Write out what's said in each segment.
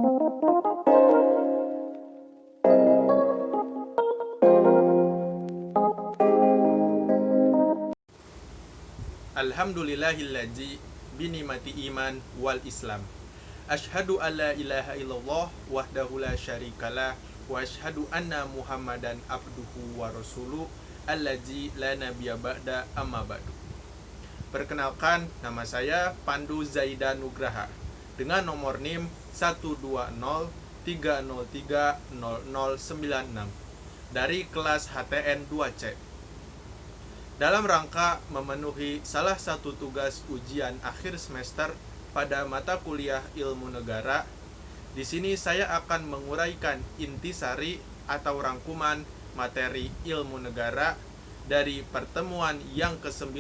Alhamdulillahilladzi binimati iman wal islam. Asyhadu alla ilaha illallah wahdahu la syarikalah wa asyhadu anna Muhammadan abduhu wa rasuluh alladzi la nabiyya ba'da amma ba'du. Perkenalkan, nama saya Pandu Zaidan Nugraha dengan nomor NIM 12030300096 dari kelas HTN 2C. Dalam rangka memenuhi salah satu tugas ujian akhir semester pada mata kuliah Ilmu Negara, di sini saya akan menguraikan intisari atau rangkuman materi Ilmu Negara dari pertemuan yang ke-9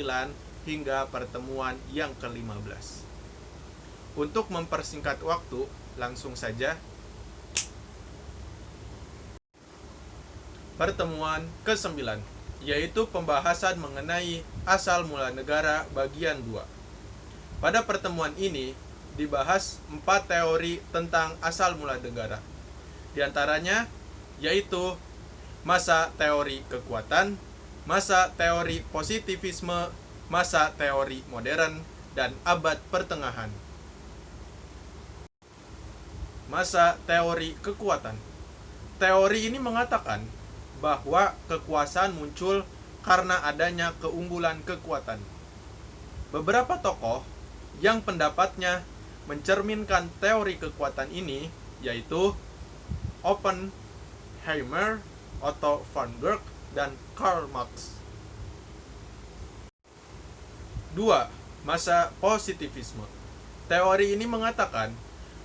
hingga pertemuan yang ke-15. Untuk mempersingkat waktu, langsung saja. Pertemuan ke-9, yaitu pembahasan mengenai asal mula negara bagian 2. Pada pertemuan ini dibahas 4 teori tentang asal mula negara. Di antaranya yaitu masa teori kekuatan, masa teori positivisme, masa teori modern, dan abad pertengahan. Masa teori kekuatan. Teori ini mengatakan bahwa kekuasaan muncul karena adanya keunggulan kekuatan. Beberapa tokoh yang pendapatnya mencerminkan teori kekuatan ini yaitu Oppenheimer, Otto von Guercke, dan Karl Marx. 2. Masa positivisme. Teori ini mengatakan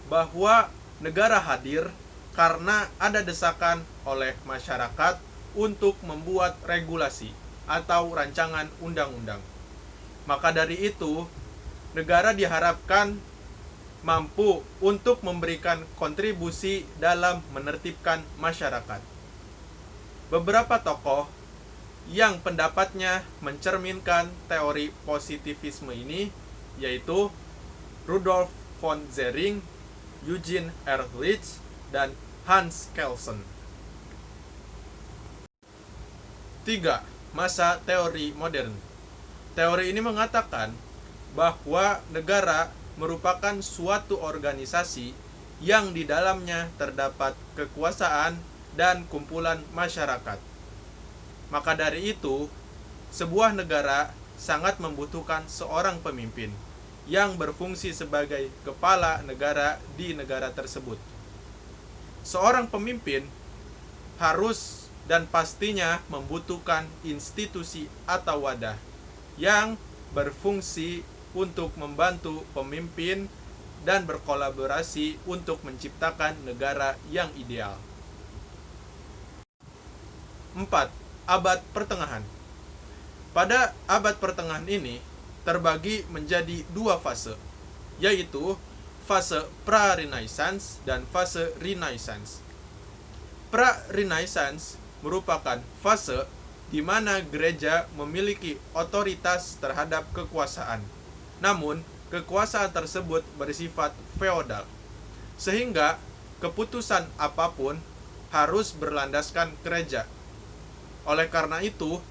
bahwa negara hadir karena ada desakan oleh masyarakat untuk membuat regulasi atau rancangan undang-undang. Maka dari itu, negara diharapkan mampu untuk memberikan kontribusi dalam menertibkan masyarakat. Beberapa tokoh yang pendapatnya mencerminkan teori positivisme ini yaitu Rudolf von Zering, Eugene Ehrlich, dan Hans Kelsen. 3. Masa teori modern. Teori ini mengatakan bahwa negara merupakan suatu organisasi yang di dalamnya terdapat kekuasaan dan kumpulan masyarakat. Maka dari itu, sebuah negara sangat membutuhkan seorang pemimpin yang berfungsi sebagai kepala negara di negara tersebut. Seorang pemimpin harus dan pastinya membutuhkan institusi atau wadah yang berfungsi untuk membantu pemimpin dan berkolaborasi untuk menciptakan negara yang ideal. 4. Abad pertengahan. Pada abad pertengahan ini terbagi menjadi 2 fase, yaitu fase pra-Renaissance dan fase Renaissance. Pra-Renaissance merupakan fase di mana gereja memiliki otoritas terhadap kekuasaan. Namun, kekuasaan tersebut bersifat feodal, sehingga keputusan apapun harus berlandaskan gereja. Oleh karena itu,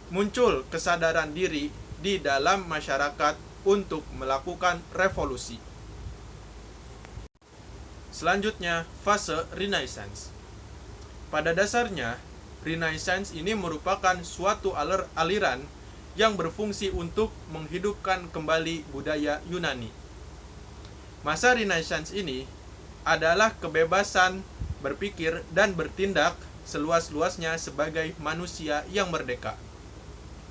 muncul kesadaran diri di dalam masyarakat untuk melakukan revolusi. Selanjutnya, fase Renaissance. Pada dasarnya, Renaissance ini merupakan suatu aliran yang berfungsi untuk menghidupkan kembali budaya Yunani. Masa Renaissance ini adalah kebebasan berpikir dan bertindak seluas-luasnya sebagai manusia yang merdeka.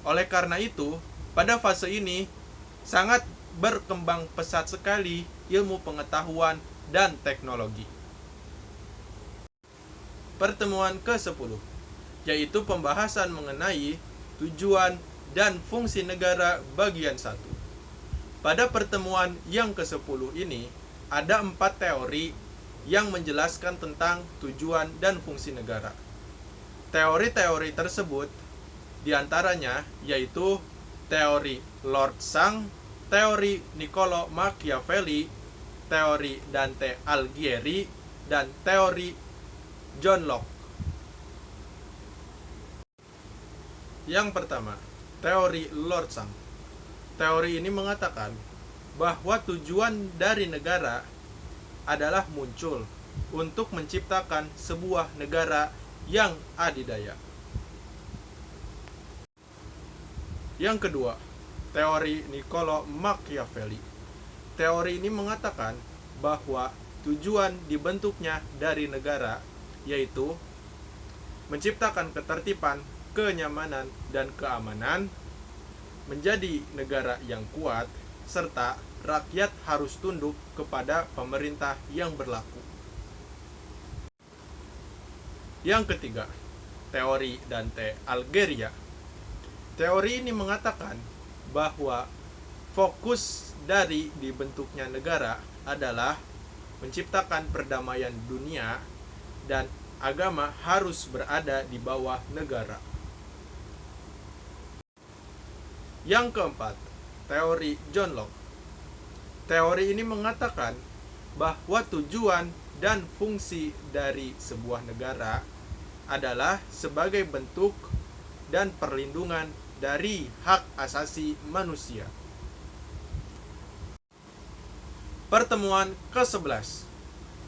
Oleh karena itu, pada fase ini sangat berkembang pesat sekali ilmu pengetahuan dan teknologi. Pertemuan ke-10, yaitu pembahasan mengenai tujuan dan fungsi negara bagian 1. Pada pertemuan yang ke-10 ini, ada 4 teori yang menjelaskan tentang tujuan dan fungsi negara. Teori-teori tersebut diantaranya yaitu teori Lord Sang, teori Niccolo Machiavelli, teori Dante Alighieri, dan teori John Locke. Yang pertama, teori Lortzang. Teori ini mengatakan bahwa tujuan dari negara adalah muncul untuk menciptakan sebuah negara yang adidaya. Yang kedua, teori Niccolo Machiavelli. Teori ini mengatakan bahwa tujuan dibentuknya dari negara yaitu menciptakan ketertiban, kenyamanan, dan keamanan, menjadi negara yang kuat, serta rakyat harus tunduk kepada pemerintah yang berlaku. Yang ketiga, teori Dante Alighieri. Teori ini mengatakan bahwa fokus dari dibentuknya negara adalah menciptakan perdamaian dunia dan agama harus berada di bawah negara. Yang keempat, teori John Locke. Teori ini mengatakan bahwa tujuan dan fungsi dari sebuah negara adalah sebagai bentuk dan perlindungan dari hak asasi manusia. Pertemuan ke-11,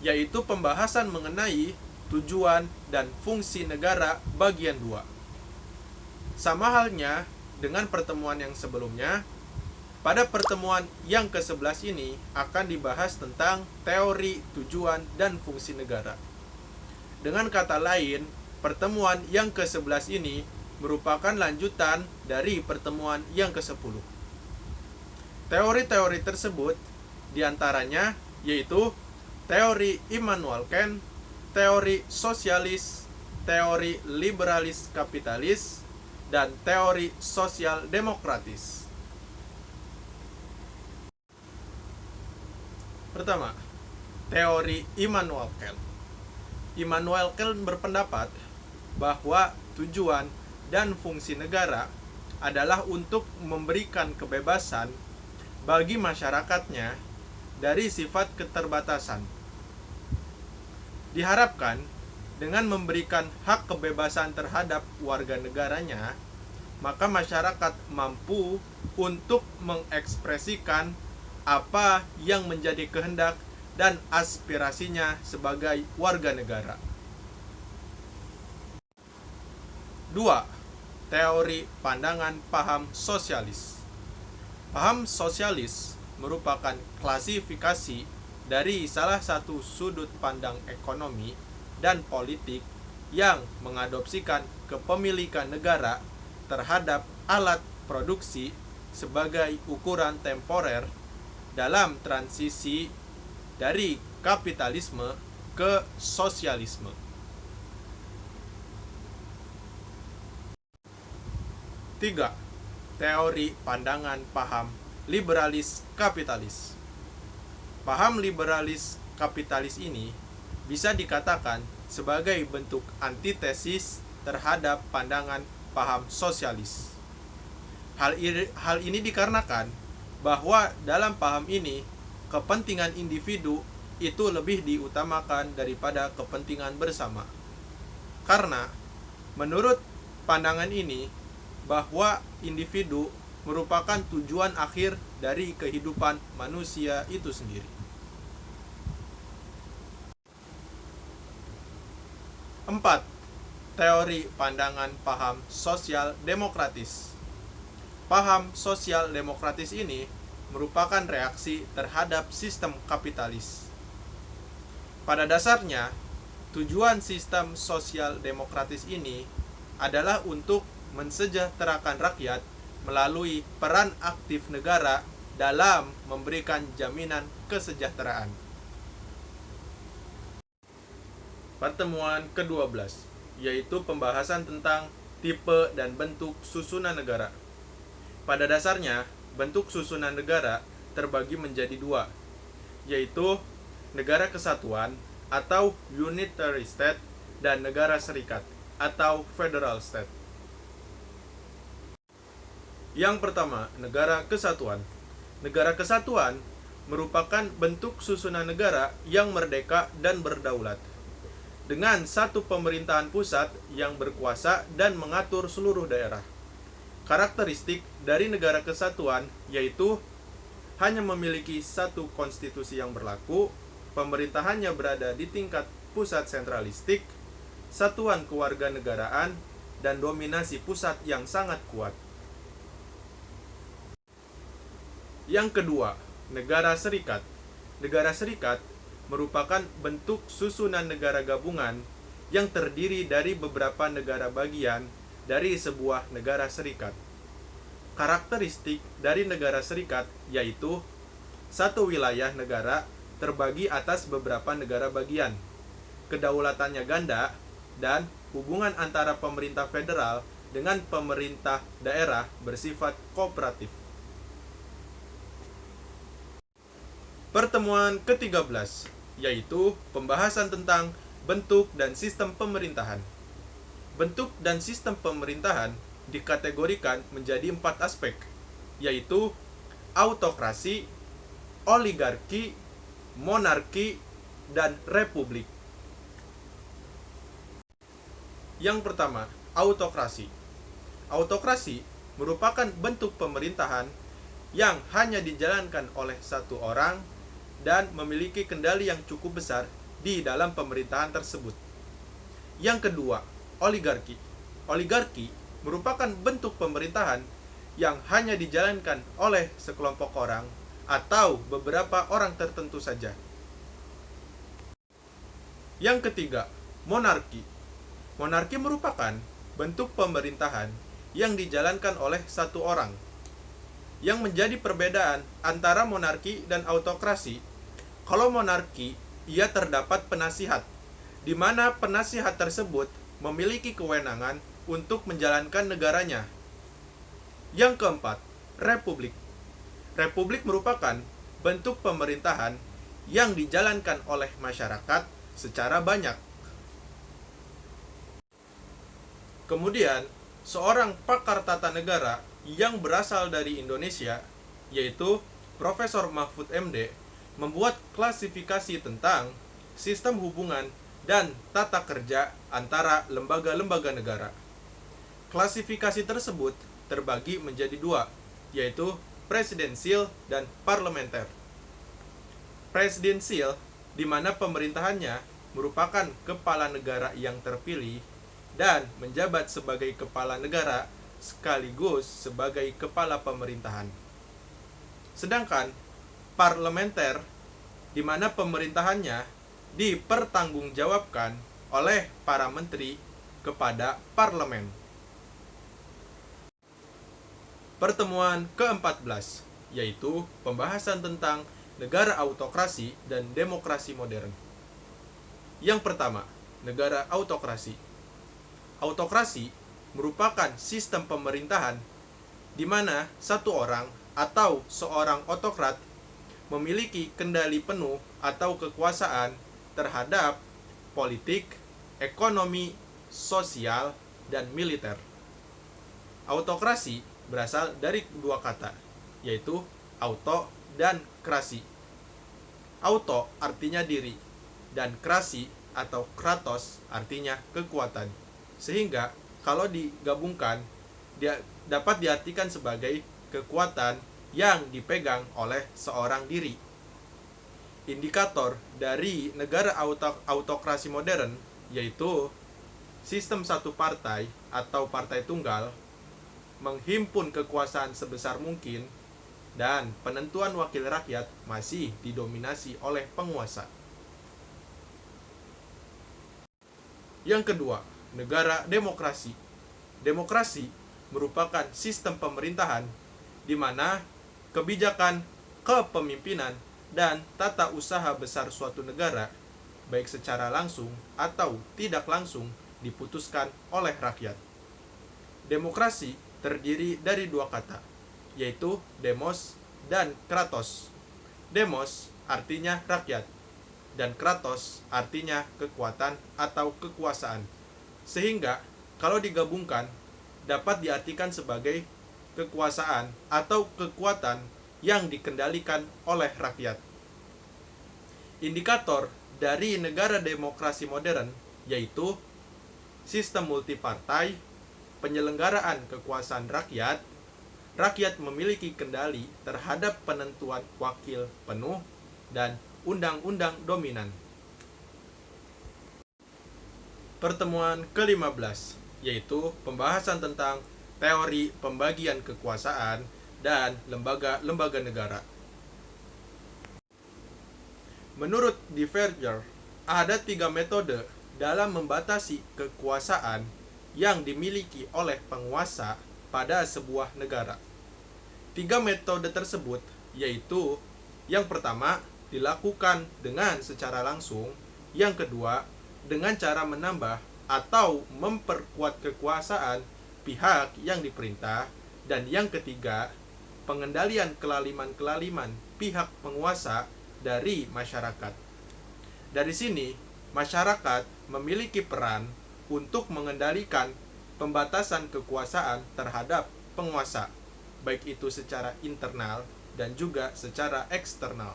yaitu pembahasan mengenai tujuan dan fungsi negara bagian 2. Sama halnya dengan pertemuan yang sebelumnya, pada pertemuan yang ke-11 ini akan dibahas tentang teori tujuan dan fungsi negara. Dengan kata lain, pertemuan yang ke-11 ini merupakan lanjutan dari pertemuan yang ke-10. Teori-teori tersebut diantaranya yaitu teori Immanuel Kant, teori sosialis, teori liberalis kapitalis, dan teori sosial demokratis. Pertama, teori Immanuel Kant. Immanuel Kant berpendapat bahwa tujuan dan fungsi negara adalah untuk memberikan kebebasan bagi masyarakatnya dari sifat keterbatasan. Diharapkan dengan memberikan hak kebebasan terhadap warga negaranya, maka masyarakat mampu untuk mengekspresikan apa yang menjadi kehendak dan aspirasinya sebagai warga negara. 2. Teori pandangan paham sosialis. Paham sosialis merupakan klasifikasi dari salah satu sudut pandang ekonomi dan politik yang mengadopsikan kepemilikan negara terhadap alat produksi sebagai ukuran temporer dalam transisi dari kapitalisme ke sosialisme. 3. Teori pandangan paham liberalis kapitalis. Paham liberalis kapitalis ini bisa dikatakan sebagai bentuk antitesis terhadap pandangan paham sosialis. Hal ini dikarenakan bahwa dalam paham ini kepentingan individu itu lebih diutamakan daripada kepentingan bersama. Karena menurut pandangan ini bahwa individu merupakan tujuan akhir dari kehidupan manusia itu sendiri. 4. Teori pandangan paham sosial demokratis. Paham sosial demokratis ini merupakan reaksi terhadap sistem kapitalis. Pada dasarnya, tujuan sistem sosial demokratis ini adalah untuk mensejahterakan rakyat melalui peran aktif negara dalam memberikan jaminan kesejahteraan. Pertemuan ke-12, yaitu pembahasan tentang tipe dan bentuk susunan negara. Pada dasarnya, bentuk susunan negara terbagi menjadi 2, yaitu negara kesatuan atau unitary state dan negara serikat atau federal state. Yang pertama, negara kesatuan. Negara kesatuan merupakan bentuk susunan negara yang merdeka dan berdaulat, dengan satu pemerintahan pusat yang berkuasa dan mengatur seluruh daerah. Karakteristik dari negara kesatuan yaitu hanya memiliki satu konstitusi yang berlaku, pemerintahannya berada di tingkat pusat sentralistik, satuan kewarganegaraan, dan dominasi pusat yang sangat kuat. Yang kedua, negara serikat. Negara serikat merupakan bentuk susunan negara gabungan yang terdiri dari beberapa negara bagian dari sebuah negara serikat. Karakteristik dari negara serikat yaitu satu wilayah negara terbagi atas beberapa negara bagian, kedaulatannya ganda, dan hubungan antara pemerintah federal dengan pemerintah daerah bersifat kooperatif. Pertemuan ke-13, yaitu pembahasan tentang bentuk dan sistem pemerintahan. Bentuk dan sistem pemerintahan dikategorikan menjadi 4 aspek, yaitu autokrasi, oligarki, monarki, dan republik. Yang pertama, autokrasi. Autokrasi merupakan bentuk pemerintahan yang hanya dijalankan oleh satu orang dan memiliki kendali yang cukup besar di dalam pemerintahan tersebut. Yang kedua, oligarki. Oligarki merupakan bentuk pemerintahan yang hanya dijalankan oleh sekelompok orang atau beberapa orang tertentu saja. Yang ketiga, monarki. Monarki merupakan bentuk pemerintahan yang dijalankan oleh satu orang. Yang menjadi perbedaan antara monarki dan autokrasi, kalau monarki, ia terdapat penasihat, di mana penasihat tersebut memiliki kewenangan untuk menjalankan negaranya. Yang keempat, republik. Republik merupakan bentuk pemerintahan yang dijalankan oleh masyarakat secara banyak. Kemudian, seorang pakar tata negara yang berasal dari Indonesia, yaitu Profesor Mahfud MD, membuat klasifikasi tentang sistem hubungan dan tata kerja antara lembaga-lembaga negara. Klasifikasi tersebut terbagi menjadi 2, yaitu presidensial dan parlementer. Presidensial, di mana pemerintahannya merupakan kepala negara yang terpilih dan menjabat sebagai kepala negara sekaligus sebagai kepala pemerintahan. Sedangkan parlementer, di mana pemerintahannya dipertanggungjawabkan oleh para menteri kepada parlemen. Pertemuan ke-14, yaitu pembahasan tentang negara autokrasi dan demokrasi modern. Yang pertama, negara autokrasi. Autokrasi merupakan sistem pemerintahan di mana satu orang atau seorang autokrat memiliki kendali penuh atau kekuasaan terhadap politik, ekonomi, sosial, dan militer. Autokrasi berasal dari 2 kata, yaitu auto dan krasi. Auto artinya diri, dan krasi atau kratos artinya kekuatan. Sehingga kalau digabungkan, dia dapat diartikan sebagai kekuatan yang dipegang oleh seorang diri. Indikator dari negara autokrasi modern yaitu sistem satu partai atau partai tunggal, menghimpun kekuasaan sebesar mungkin, dan penentuan wakil rakyat masih didominasi oleh penguasa. Yang kedua, negara demokrasi. Demokrasi merupakan sistem pemerintahan di mana kebijakan, kepemimpinan, dan tata usaha besar suatu negara, baik secara langsung atau tidak langsung, diputuskan oleh rakyat. Demokrasi terdiri dari 2 kata, yaitu demos dan kratos. Demos artinya rakyat, dan kratos artinya kekuatan atau kekuasaan. Sehingga kalau digabungkan dapat diartikan sebagai kekuasaan atau kekuatan yang dikendalikan oleh rakyat. Indikator dari negara demokrasi modern yaitu sistem multipartai, penyelenggaraan kekuasaan rakyat, rakyat memiliki kendali terhadap penentuan wakil penuh, dan undang-undang dominan. Pertemuan ke-15 yaitu pembahasan tentang teori pembagian kekuasaan dan lembaga-lembaga negara. Menurut Diverger, ada 3 metode dalam membatasi kekuasaan yang dimiliki oleh penguasa pada sebuah negara. 3 metode tersebut yaitu: yang pertama, dilakukan dengan secara langsung; yang kedua, dengan cara menambah atau memperkuat kekuasaan pihak yang diperintah; dan yang ketiga, pengendalian kelaliman-kelaliman pihak penguasa dari masyarakat. Dari sini, masyarakat memiliki peran untuk mengendalikan pembatasan kekuasaan terhadap penguasa, baik itu secara internal dan juga secara eksternal.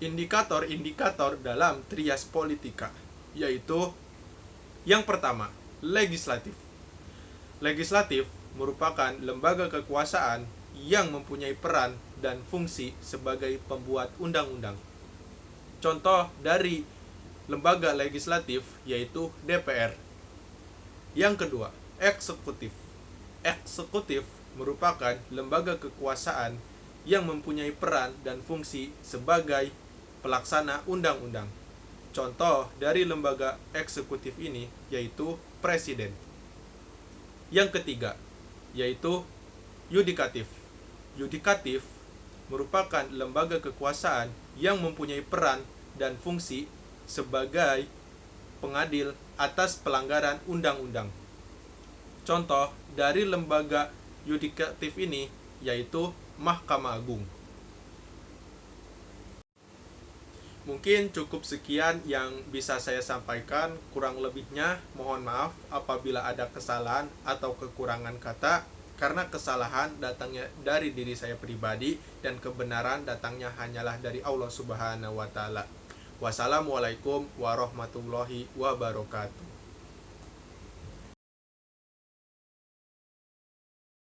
Indikator-indikator dalam trias politika yaitu: yang pertama, legislatif. Legislatif merupakan lembaga kekuasaan yang mempunyai peran dan fungsi sebagai pembuat undang-undang. Contoh dari lembaga legislatif yaitu DPR. Yang kedua, eksekutif. Eksekutif merupakan lembaga kekuasaan yang mempunyai peran dan fungsi sebagai pelaksana undang-undang. Contoh dari lembaga eksekutif ini yaitu presiden. Yang ketiga, yaitu yudikatif. Yudikatif merupakan lembaga kekuasaan yang mempunyai peran dan fungsi sebagai pengadil atas pelanggaran undang-undang. Contoh dari lembaga yudikatif ini yaitu Mahkamah Agung. Mungkin cukup sekian yang bisa saya sampaikan. Kurang lebihnya mohon maaf apabila ada kesalahan atau kekurangan kata, karena kesalahan datangnya dari diri saya pribadi dan kebenaran datangnya hanyalah dari Allah Subhanahu wa Ta'ala. Wassalamualaikum warahmatullahi wabarakatuh.